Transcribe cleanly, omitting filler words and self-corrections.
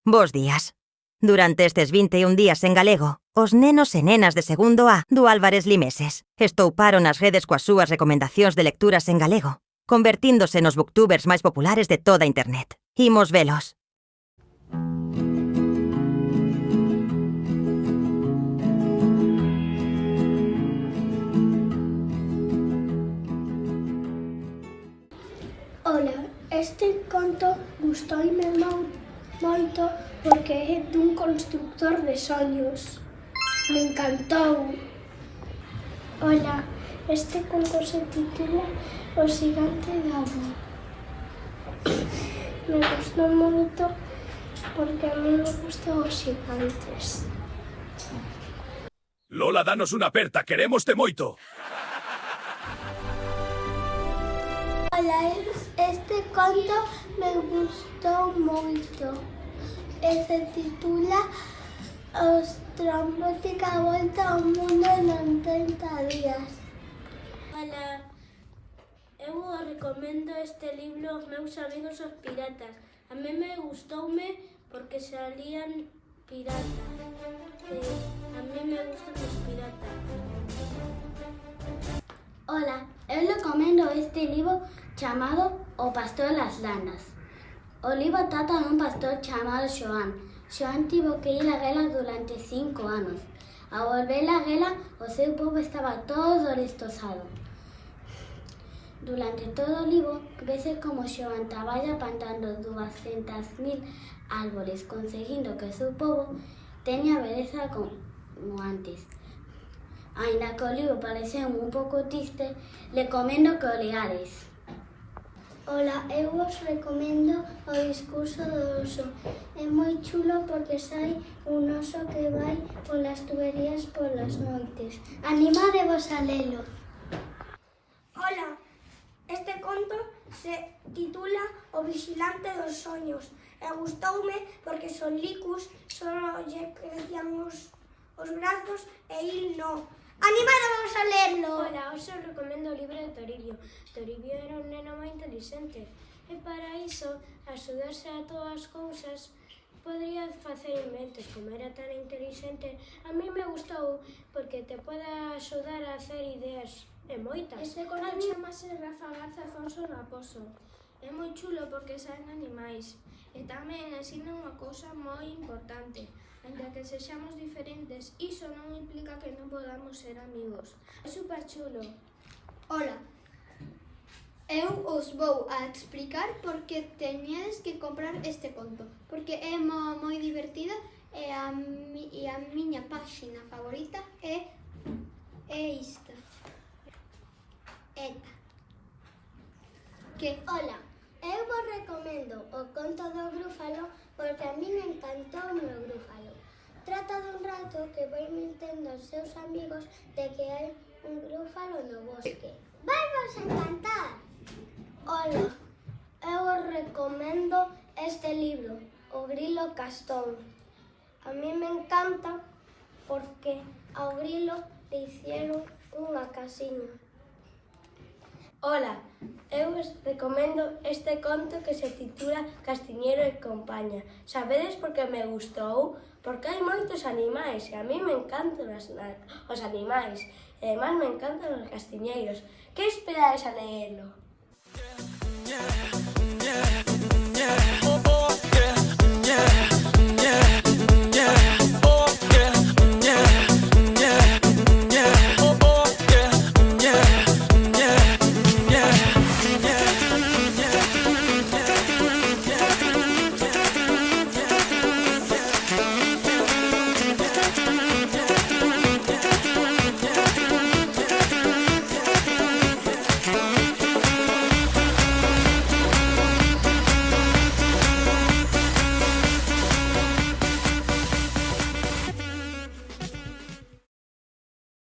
Bos días. Durante estes 21 días en galego, os nenos e nenas de segundo A do Álvarez Limeses estouparon as redes coas súas recomendacións de lecturas en galego, convertíndose nos booktubers máis populares de toda internet. Imos velos. Ola, este conto gustoume moito porque é dun constructor de soños. Me encantou. Ola, este conto se titula O xigante da avoa. Me gustou moito porque a mí me gustan os xigantes. Lola, danos unha aperta, querémoste moito. Ola, este conto me gustou moito e se titula Ostrambótica volta ao mundo en 80 días. Ola, eu recomendo este libro aos meus amigos os piratas. A mí me gustoume porque salían piratas. A mí me gustan os piratas. Ola, eu recomendo este libro chamado O pastor das lanas. O libro trata dun pastor chamado Xoán. Xoán tivo que ir á guerra durante 5 anos. Ao volver á guerra, o seu povo estaba todo destrozado. Durante todo o libro, vese como Xoán traballa plantando 200.000 árbores, conseguindo que o seu povo teña beleza como antes. Ainda que o libro pareceu un pouco triste, recomendo que o leades. Ola, eu vos recomendo o discurso do oso. É moi chulo porque sai un oso que vai polas tuberías polas noites. Animadevos a lelo. Ola, este conto se titula O vigilante dos soños e gustoume porque son licus, só lle crecían os brazos e il non. Animadevos a lerlo! Ola, hoxe os recomendo o libro de Toribio. Toribio era un neno moi inteligente e para iso, axudarse a todas as cousas, podría facer inventos. Como era tan inteligente, a mí me gustou porque te pode axudar a hacer ideas e moitas. Este conto chamase Rafa Garza Afonso Raposo. É moi chulo porque saen animais e tamén ensina unha cousa moi importante. Ainda que sexamos diferentes, iso non implica que non podamos ser amigos. É super chulo. Ola, eu os vou a explicar porque teñedes que comprar este conto, porque é moi divertido e a miña páxina favorita é esta. Eta. Que, ola, eu vos recomendo o conto do grúfalo porque a mí me encantou o meu grúfalo. Trata dun rato que vai mintendo aos seus amigos de que hai un grúfalo no bosque. Vai vos encantar! Ola, eu vos recomendo este libro, O grilo castón. A mí me encanta porque ao grilo le hicieron unha casiña. Ola, eu vos recomendo este conto que se titula Castiñeiro e compaña. Sabedes por que me gustou? Porque hai moitos animais e a mí me encantan os animais e ademais me encantan os castiñeiros. Que esperades a leerlo?